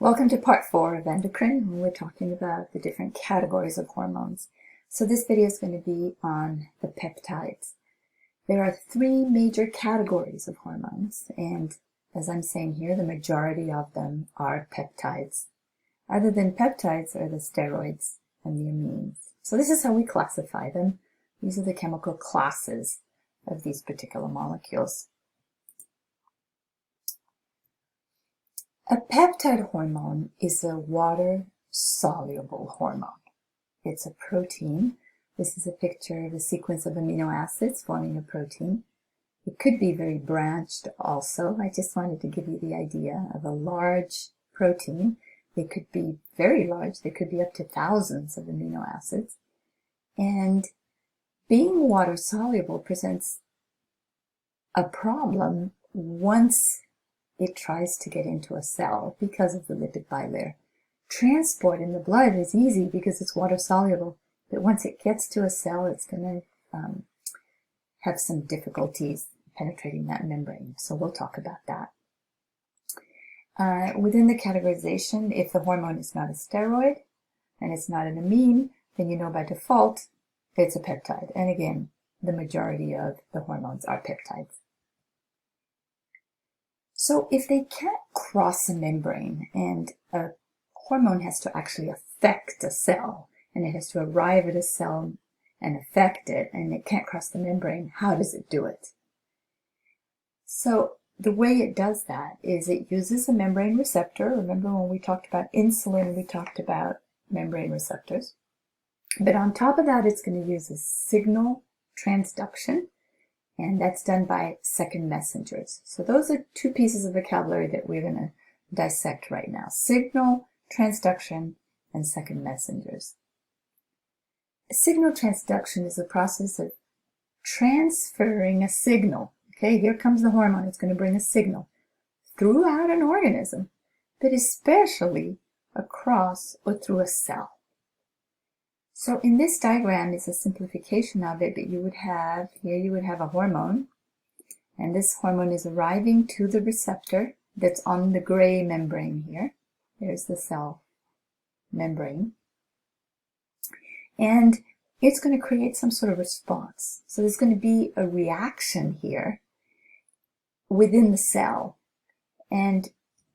Welcome to part 4 of endocrine, when we're talking about the different categories of hormones. So this video is going to be on the peptides. There are 3 major categories of hormones, and as I'm saying here, the majority of them are peptides. Other than peptides are the steroids and the amines. So this is how we classify them. These are the chemical classes of these particular molecules. A peptide hormone is a water-soluble hormone. It's a protein. This is a picture of a sequence of amino acids forming a protein. It could be very branched also. I just wanted to give you the idea of a large protein. They could be very large. They could be up to thousands of amino acids. And being water-soluble presents a problem once it tries to get into a cell because of the lipid bilayer. Transport in the blood is easy because it's water soluble, but once it gets to a cell, it's going to have some difficulties penetrating that membrane. So we'll talk about that. Within the categorization, if the hormone is not a steroid and it's not an amine, then you know by default it's a peptide. And again, the majority of the hormones are peptides. So if they can't cross a membrane and a hormone has to actually affect a cell, and it has to arrive at a cell and affect it, and it can't cross the membrane, how does it do it? So the way it does that is it uses a membrane receptor. Remember when we talked about insulin, we talked about membrane receptors. But on top of that, it's going to use a signal transduction. And that's done by second messengers. So those are 2 pieces of vocabulary that we're going to dissect right now. Signal, transduction, and second messengers. Signal transduction is the process of transferring a signal. Okay, here comes the hormone. It's going to bring a signal throughout an organism, but especially across or through a cell. So in this diagram is a simplification of it, but you would have a hormone, and this hormone is arriving to the receptor that's on the gray membrane here. There's the cell membrane. And it's going to create some sort of response. So there's going to be a reaction here within the cell. And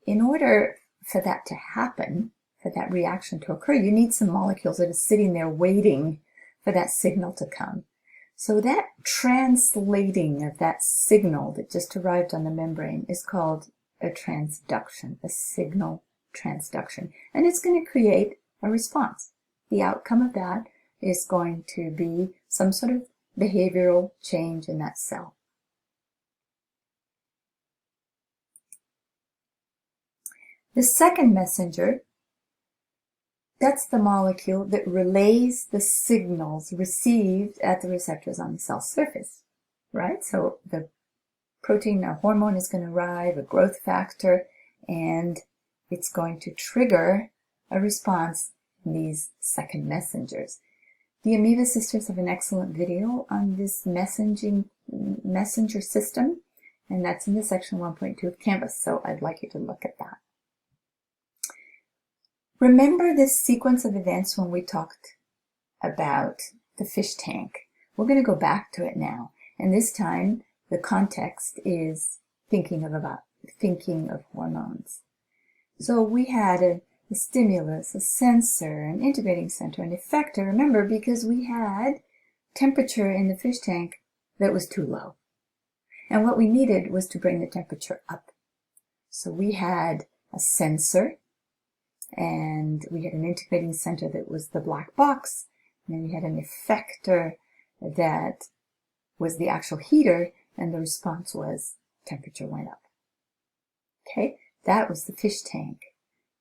in order for that to happen, for that reaction to occur, you need some molecules that are sitting there waiting for that signal to come. So that translating of that signal that just arrived on the membrane is called a transduction, a signal transduction. And it's going to create a response. The outcome of that is going to be some sort of behavioral change in that cell. The second messenger, that's the molecule that relays the signals received at the receptors on the cell surface, right? So the protein, a hormone is going to arrive, a growth factor, and it's going to trigger a response in these second messengers. The Amoeba sisters have an excellent video on this messenger system, and that's in the section 1.2 of Canvas, so I'd like you to look at that. Remember this sequence of events when we talked about the fish tank. We're going to go back to it now. And this time, the context is thinking of hormones. So we had a stimulus, a sensor, an integrating center, an effector. Remember, because we had temperature in the fish tank that was too low. And what we needed was to bring the temperature up. So we had a sensor, and we had an integrating center that was the black box, and then we had an effector that was the actual heater, and the response was temperature went up. Okay, that was the fish tank.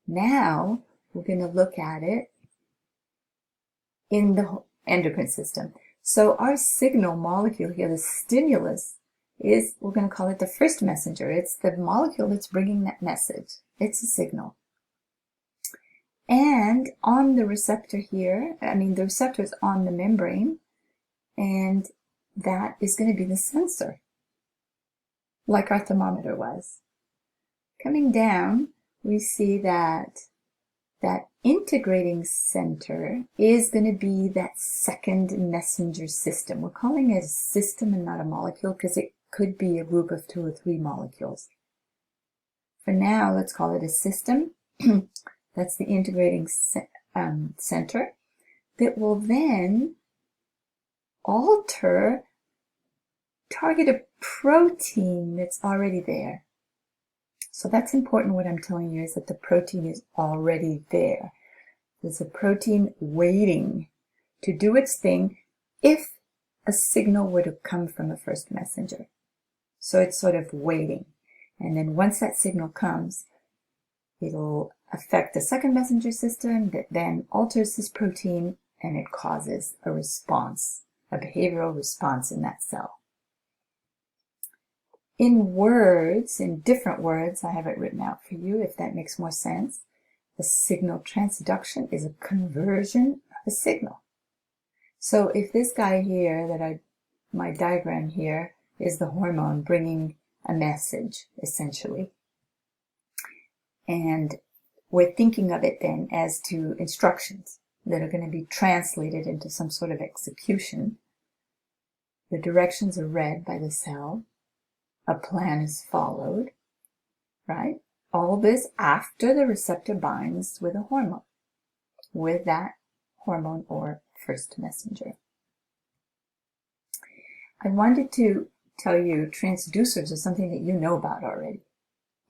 Now we're going to look at it in the endocrine system. So our signal molecule here, the stimulus, is, we're going to call it the first messenger. It's the molecule that's bringing that message. It's a signal. And on the receptor here, the receptor is on the membrane, and that is going to be the sensor, like our thermometer was. Coming down, we see that that integrating center is going to be that second messenger system. We're calling it a system and not a molecule because it could be a group of 2 or 3 molecules. For now, let's call it a system. That's the integrating center that will then target a protein that's already there. So that's important. What I'm telling you is that the protein is already there. There's a protein waiting to do its thing if a signal were to come from a first messenger. So it's sort of waiting. And then once that signal comes, it'll affect the second messenger system that then alters this protein, and it causes a response, a behavioral response in that cell. In words, in different words, I have it written out for you if that makes more sense. A signal transduction is a conversion of a signal. So if this guy here, my diagram here, is the hormone bringing a message, essentially. And we're thinking of it then as to instructions that are going to be translated into some sort of execution. The directions are read by the cell. A plan is followed, right? All this after the receptor binds with a hormone, with that hormone or first messenger. I wanted to tell you transducers are something that you know about already.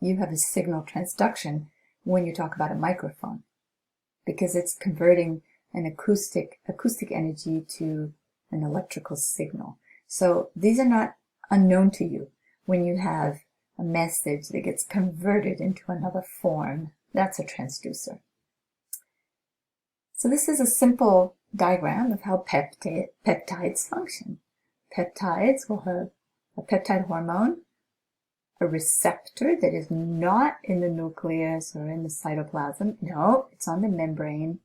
You have a signal transduction when you talk about a microphone, because it's converting an acoustic energy to an electrical signal. So these are not unknown to you. When you have a message that gets converted into another form, that's a transducer. So this is a simple diagram of how peptides function. Peptides will have a peptide hormone, a receptor that is not in the nucleus or in the cytoplasm. No, it's on the membrane,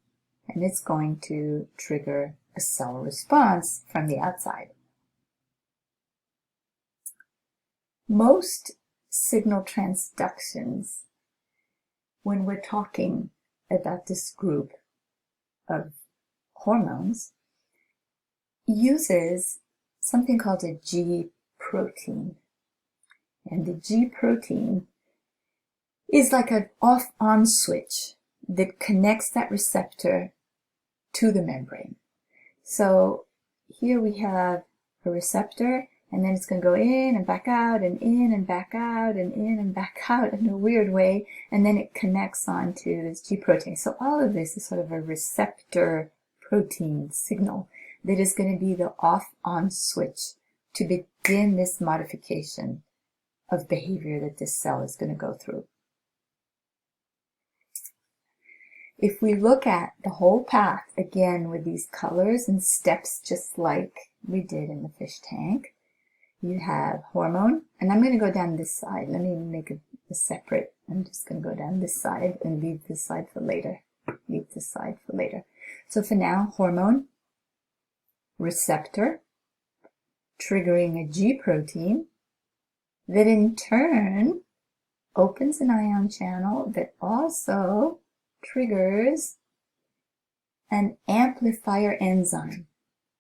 and it's going to trigger a cell response from the outside. Most signal transductions, when we're talking about this group of hormones, uses something called a G protein. And the G protein is like an off-on switch that connects that receptor to the membrane. So here we have a receptor, and then it's going to go in and back out and in and back out and in and back out in a weird way, and then it connects onto this G protein. So all of this is sort of a receptor protein signal that is going to be the off-on switch to begin this modification of behavior that this cell is going to go through. If we look at the whole path, again with these colors and steps just like we did in the fish tank, you have hormone, and I'm going to go down this side. Let me make a separate. I'm just going to go down this side and leave this side for later. Leave this side for later. So for now, hormone, receptor, triggering a G protein, that in turn opens an ion channel that also triggers an amplifier enzyme.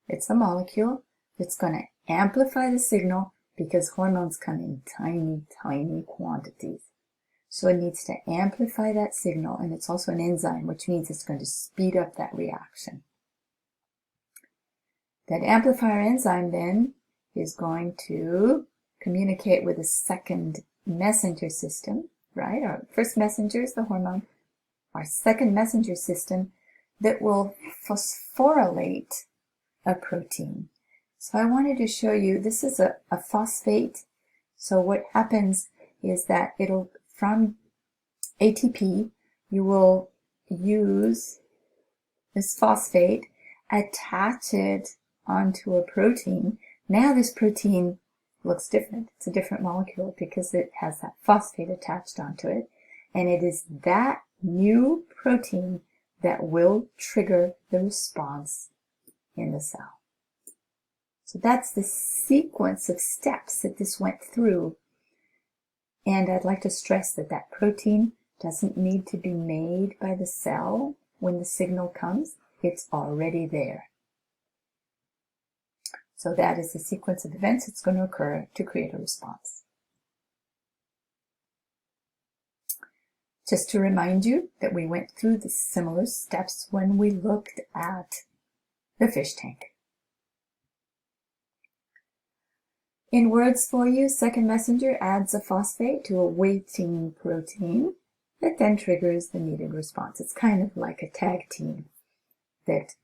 It's a molecule that's going to amplify the signal because hormones come in tiny, tiny quantities. So it needs to amplify that signal, and it's also an enzyme, which means it's going to speed up that reaction. That amplifier enzyme then is going to communicate with a second messenger system, right? Our first messenger is the hormone. Our second messenger system that will phosphorylate a protein. So I wanted to show you, this is a phosphate. So what happens is that it'll, from ATP, you will use this phosphate, attach it onto a protein. Now this protein looks different. It's a different molecule because it has that phosphate attached onto it. And it is that new protein that will trigger the response in the cell. So that's the sequence of steps that this went through. And I'd like to stress that that protein Doesn't need to be made by the cell when the signal comes. It's already there. So that is the sequence of events that's going to occur to create a response. Just to remind you that we went through the similar steps when we looked at the fish tank. In words for you, second messenger adds a phosphate to a waiting protein that then triggers the needed response. It's kind of like a tag team that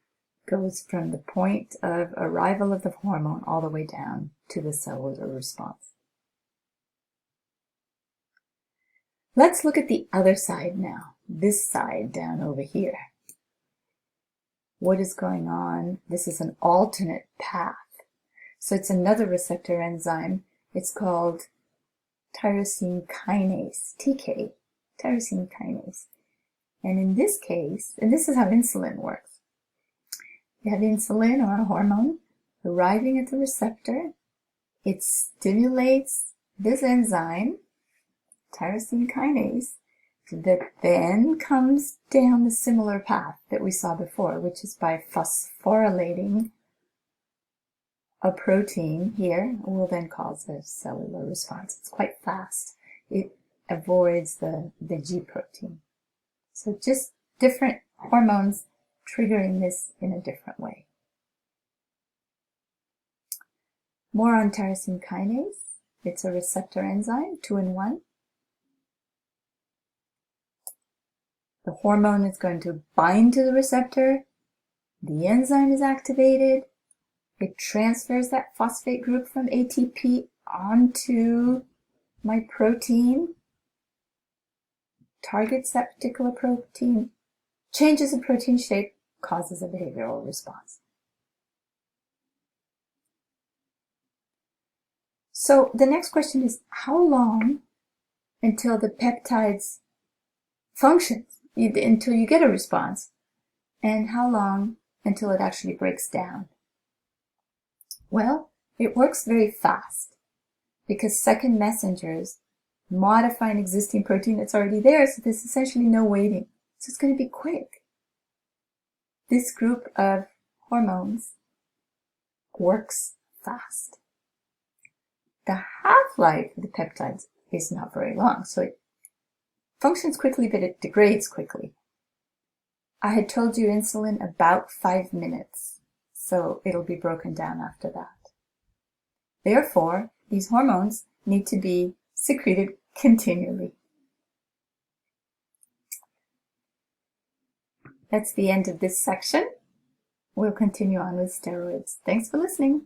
goes from the point of arrival of the hormone all the way down to the cellular response. Let's look at the other side now, this side down over here. What is going on? This is an alternate path. So it's another receptor enzyme. It's called tyrosine kinase, TK, tyrosine kinase. And in this case, and this is how insulin works. You have insulin or a hormone arriving at the receptor. It stimulates this enzyme, tyrosine kinase, that then comes down the similar path that we saw before, which is by phosphorylating a protein here, will then cause a cellular response. It's quite fast. It avoids the G protein. So just different hormones triggering this in a different way. More on tyrosine kinase. It's a receptor enzyme, 2-in-1. The hormone is going to bind to the receptor. The enzyme is activated. It transfers that phosphate group from ATP onto my protein, targets that particular protein, changes the protein shape, causes a behavioral response. So the next question is, how long until the peptides function, until you get a response, and how long until it actually breaks down? Well, it works very fast because second messengers modify an existing protein that's already there, so there's essentially no waiting. So it's going to be quick. This group of hormones works fast. The half-life of the peptides is not very long, so it functions quickly, but it degrades quickly. I had told you insulin about 5 minutes, so it'll be broken down after that. Therefore, these hormones need to be secreted continually. That's the end of this section. We'll continue on with steroids. Thanks for listening.